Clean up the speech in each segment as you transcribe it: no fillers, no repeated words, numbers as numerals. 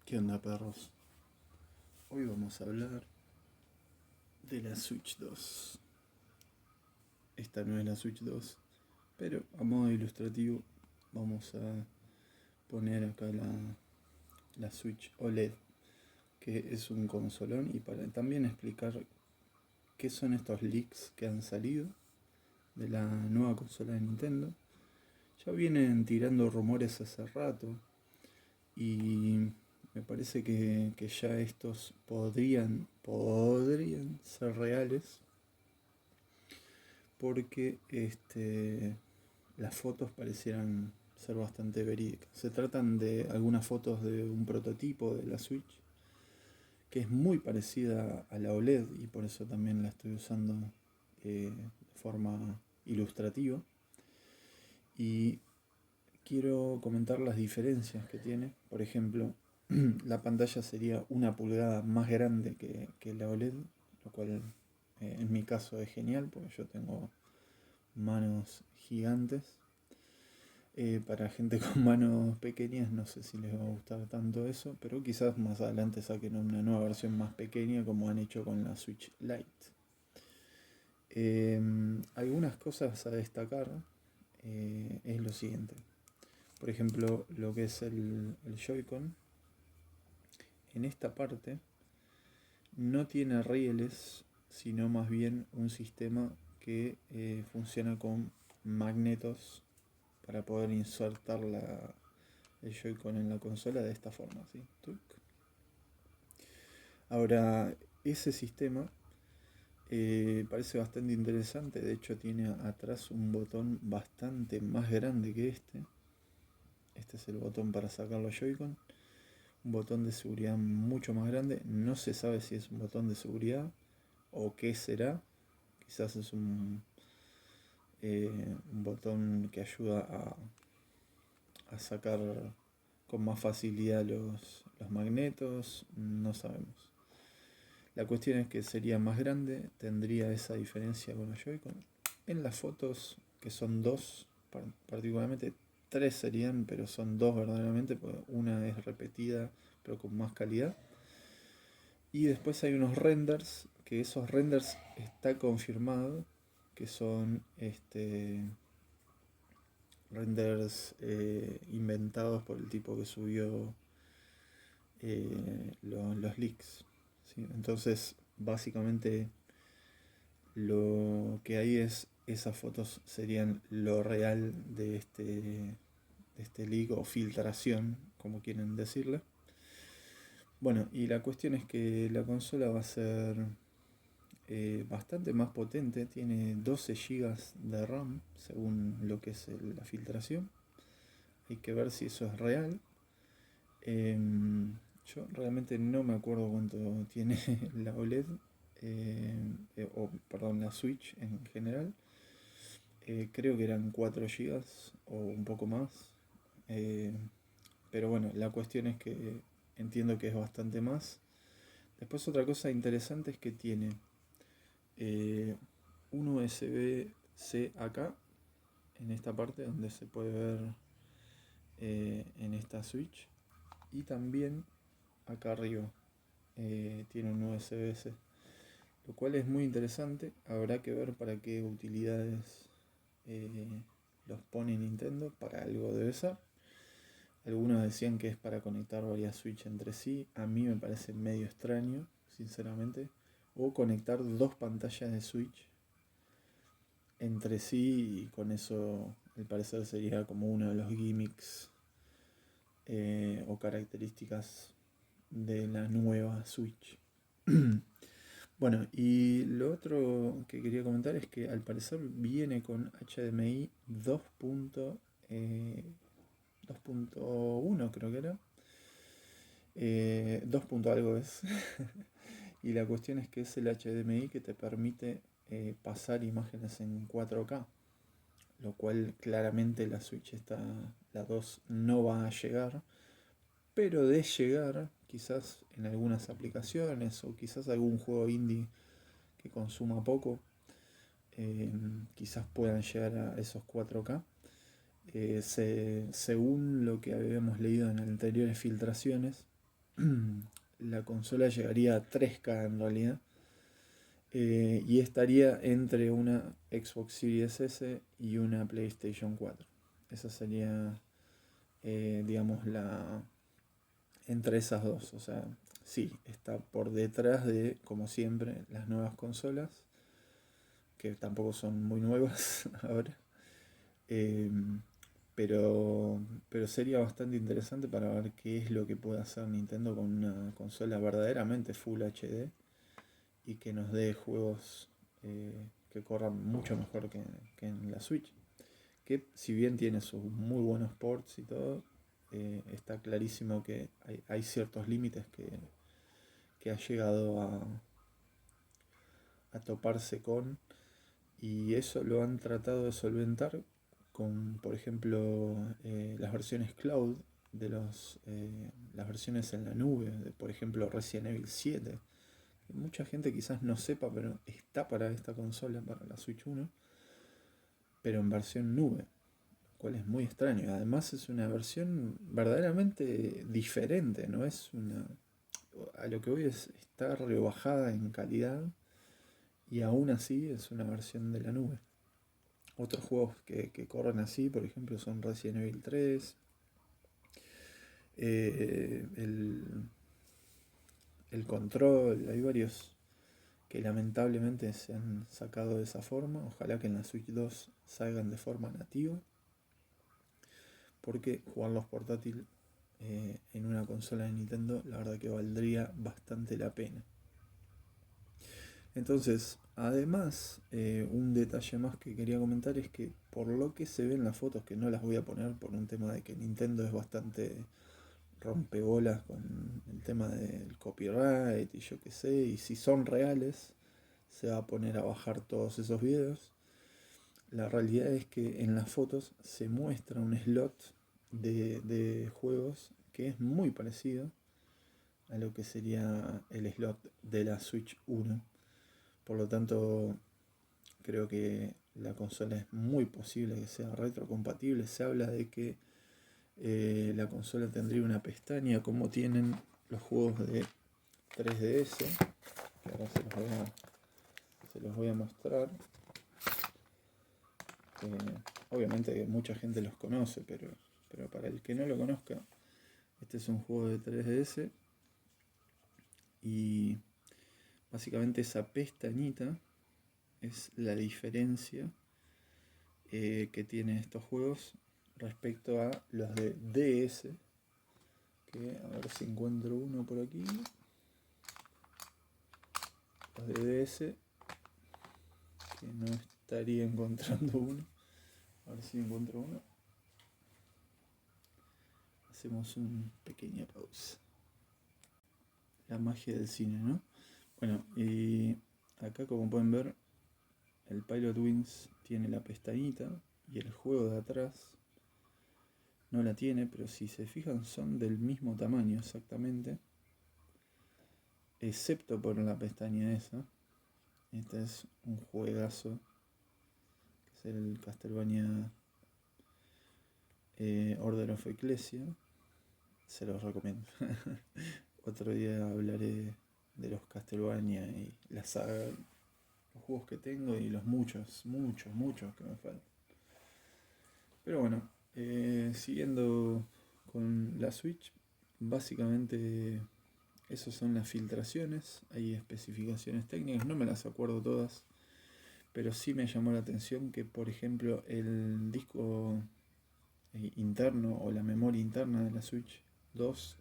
¿Qué onda, perros? Hoy vamos a hablar de la Switch 2. Esta no es la Switch 2, pero a modo ilustrativo vamos a poner acá la Switch OLED, que es un consolón, y para también explicar qué son estos leaks que han salido de la nueva consola de Nintendo. Ya vienen tirando rumores hace rato y me parece que ya estos podrían ser reales, porque las fotos parecieran ser bastante verídicas. Se tratan de algunas fotos de un prototipo de la Switch que es muy parecida a la OLED, y por eso también la estoy usando de forma ilustrativa. Y quiero comentar las diferencias que tiene. Por ejemplo, la pantalla sería 1 pulgada más grande que la OLED, lo cual en mi caso es genial porque yo tengo manos gigantes. Para gente con manos pequeñas no sé si les va a gustar tanto eso, pero quizás más adelante saquen una nueva versión más pequeña como han hecho con la Switch Lite. Algunas cosas a destacar es lo siguiente. Por ejemplo, lo que es el Joy-Con. En esta parte no tiene rieles, sino más bien un sistema que funciona con magnetos para poder insertar el Joy-Con en la consola de esta forma, ¿sí? ¡Tuc! Ahora, ese sistema parece bastante interesante. De hecho, tiene atrás un botón bastante más grande que este. Este es el botón para sacar los Joy-Con. Un botón de seguridad mucho más grande. No se sabe si es un botón de seguridad o qué será. Quizás es un botón que ayuda a sacar con más facilidad los magnetos. No sabemos. La cuestión es que sería más grande, tendría esa diferencia con los Joy-Con. En las fotos, que son dos, particularmente tres serían, pero son dos verdaderamente, porque una es repetida pero con más calidad. Y después hay unos renders, que esos renders está confirmado que son renders inventados por el tipo que subió los leaks, ¿sí? Entonces, básicamente lo que hay es, esas fotos serían lo real de este leak o filtración, como quieren decirle. Bueno, y la cuestión es que la consola va a ser bastante más potente, tiene 12 GB de RAM, según lo que es la filtración. Hay que ver si eso es real. Yo realmente no me acuerdo cuánto tiene la OLED, o perdón, la Switch en general. Creo que eran 4 GB o un poco más. Eh, pero bueno, la cuestión es que entiendo que es bastante más. Después otra cosa interesante es que tiene un USB-C acá, en esta parte donde se puede ver en esta Switch. Y también acá arriba tiene un USB-C, lo cual es muy interesante. Habrá que ver para qué utilidades los pone Nintendo. Para algo debe ser. Algunos decían que es para conectar varias Switch entre sí. A mí me parece medio extraño, sinceramente. O conectar dos pantallas de Switch entre sí, y con eso al parecer sería como uno de los gimmicks o características de la nueva Switch. Bueno, y lo otro que quería comentar es que al parecer viene con HDMI 2.1, creo que era. 2 algo es. Y la cuestión es que es el HDMI que te permite pasar imágenes en 4K, lo cual claramente la Switch la 2 no va a llegar, pero de llegar, quizás en algunas aplicaciones o quizás algún juego indie que consuma poco, quizás puedan llegar a esos 4K. Según lo que habíamos leído en anteriores filtraciones, la consola llegaría a 3K en realidad. Y estaría entre una Xbox Series S y una PlayStation 4. Esa sería, digamos, entre esas dos. O sea, sí, está por detrás de, como siempre, las nuevas consolas, que tampoco son muy nuevas ahora. Eh, pero, pero sería bastante interesante para ver qué es lo que puede hacer Nintendo con una consola verdaderamente Full HD y que nos dé juegos que corran mucho mejor que en la Switch. Que si bien tiene sus muy buenos ports y todo, está clarísimo que hay ciertos límites que ha llegado a toparse con, y eso lo han tratado de solventar con, por ejemplo, las versiones cloud de las versiones en la nube, de, por ejemplo, Resident Evil 7. Mucha gente quizás no sepa, pero está para esta consola, para la Switch 1, pero en versión nube, lo cual es muy extraño. Además es una versión verdaderamente diferente, no es una... A lo que voy es, está rebajada en calidad y aún así es una versión de la nube. Otros juegos que corren así, por ejemplo, son Resident Evil 3, el Control, hay varios que lamentablemente se han sacado de esa forma. Ojalá que en la Switch 2 salgan de forma nativa, porque jugarlos portátil en una consola de Nintendo, la verdad que valdría bastante la pena. Entonces, además, un detalle más que quería comentar es que por lo que se ve en las fotos, que no las voy a poner por un tema de que Nintendo es bastante rompebolas con el tema del copyright y yo qué sé, y si son reales, se va a poner a bajar todos esos videos. La realidad es que en las fotos se muestra un slot de juegos que es muy parecido a lo que sería el slot de la Switch 1. Por lo tanto, creo que la consola es muy posible que sea retrocompatible. Se habla de que la consola tendría una pestaña como tienen los juegos de 3DS, que ahora se los voy a mostrar. Obviamente que mucha gente los conoce, pero para el que no lo conozca, este es un juego de 3DS y básicamente esa pestañita es la diferencia que tienen estos juegos respecto a los de DS, que a ver si encuentro uno por aquí. Los de DS, que no estaría encontrando uno. A ver si encuentro uno. Hacemos una pequeña pausa. La magia del cine, ¿no? Bueno, y acá como pueden ver, el Pilot Wings tiene la pestañita y el juego de atrás no la tiene, pero si se fijan son del mismo tamaño exactamente, excepto por la pestaña esa. Este es un juegazo, que es el Castlevania Order of Ecclesia. Se los recomiendo. Otro día hablaré de los Castlevania y la saga, los juegos que tengo y los muchos que me faltan. Pero bueno, siguiendo con la Switch, básicamente esas son las filtraciones. Hay especificaciones técnicas, no me las acuerdo todas, pero sí me llamó la atención que, por ejemplo, el disco interno o la memoria interna de la Switch 2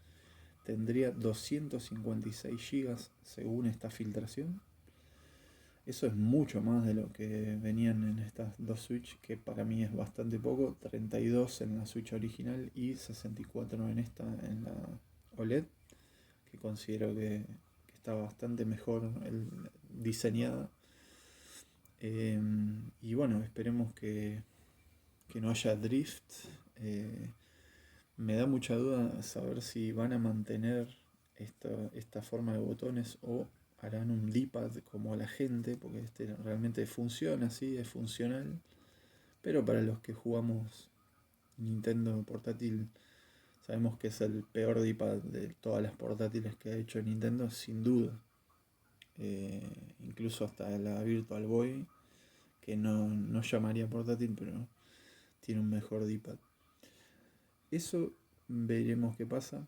tendría 256 GB según esta filtración. Eso es mucho más de lo que venían en estas dos Switch, que para mí es bastante poco. 32 en la Switch original y 64 en esta, en la OLED, que considero que está bastante mejor diseñada. Y bueno, esperemos que no haya drift. Me da mucha duda saber si van a mantener esta forma de botones o harán un D-pad como la gente, porque este realmente funciona así, es funcional, pero para los que jugamos Nintendo portátil Sabemos que es el peor D-pad de todas las portátiles que ha hecho Nintendo, sin duda. Incluso hasta la Virtual Boy, que no llamaría portátil, pero tiene un mejor D-pad. Eso veremos qué pasa.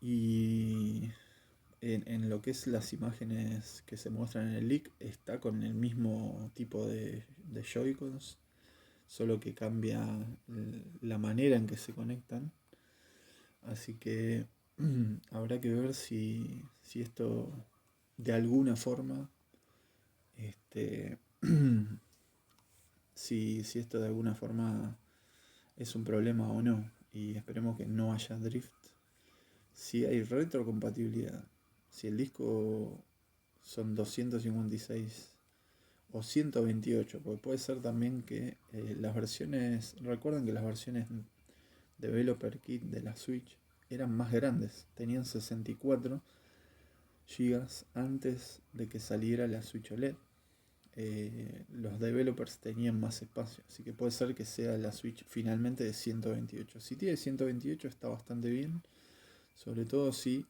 Y en lo que es las imágenes que se muestran en el leak, está con el mismo tipo de Joy-Cons, solo que cambia la manera en que se conectan. Así que habrá que ver si esto de alguna forma, este, si esto de alguna forma es un problema o no. Y esperemos que no haya drift. Si hay retrocompatibilidad, si el disco son 256 o 128, porque puede ser también que las versiones, recuerden que las versiones Developer Kit de la Switch eran más grandes, tenían 64 gigas antes de que saliera la Switch OLED. Los developers tenían más espacio, así que puede ser que sea la Switch finalmente de 128. Si tiene 128 está bastante bien, sobre todo si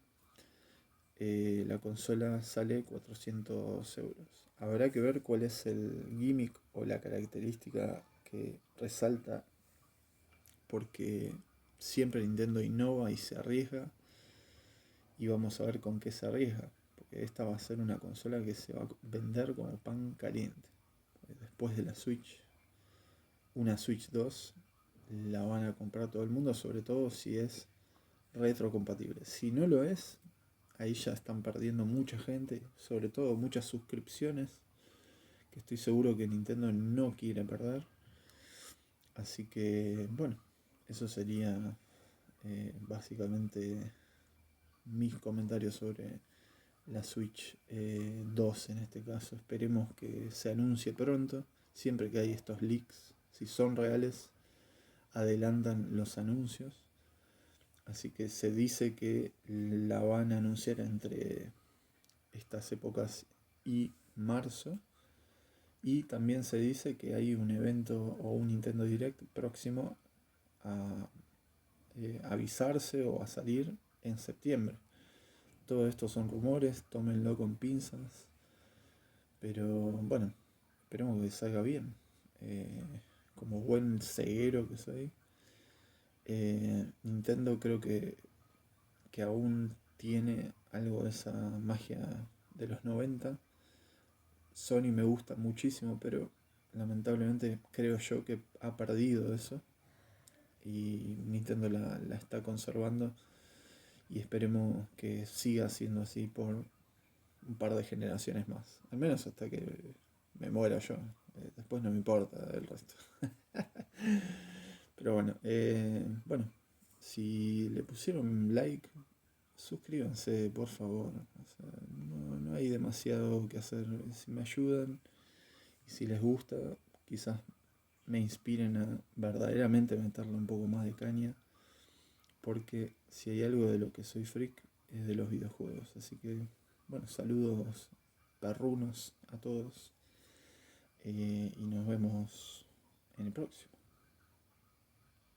la consola sale 400 euros. Habrá que ver cuál es el gimmick o la característica que resalta, porque siempre Nintendo innova y se arriesga, y vamos a ver con qué se arriesga, porque esta va a ser una consola que se va a vender como pan caliente. Después de la Switch, una Switch 2 la van a comprar todo el mundo, sobre todo si es retrocompatible. Si no lo es, ahí ya están perdiendo mucha gente, sobre todo muchas suscripciones que estoy seguro que Nintendo no quiere perder. Así que bueno, eso sería básicamente mis comentarios sobre la Switch 2 en este caso. Esperemos que se anuncie pronto. Siempre que hay estos leaks, si son reales, adelantan los anuncios. Así que se dice que la van a anunciar entre estas épocas y marzo. Y también se dice que hay un evento o un Nintendo Direct próximo a avisarse o a salir en septiembre. Todo esto son rumores, tómenlo con pinzas. Pero bueno, esperemos que salga bien. Como buen ceguero que soy, Nintendo creo que aún tiene algo de esa magia de los 90. Sony me gusta muchísimo, pero lamentablemente creo yo que ha perdido eso. Y Nintendo la está conservando. Y esperemos que siga siendo así por un par de generaciones más. Al menos hasta que me muera yo. Después no me importa el resto. Pero bueno, si le pusieron like, suscríbanse, por favor. O sea, no hay demasiado que hacer. Si me ayudan y si les gusta, quizás me inspiren a verdaderamente meterle un poco más de caña. Porque si hay algo de lo que soy freak, es de los videojuegos. Así que, bueno, saludos perrunos a todos. Y nos vemos en el próximo.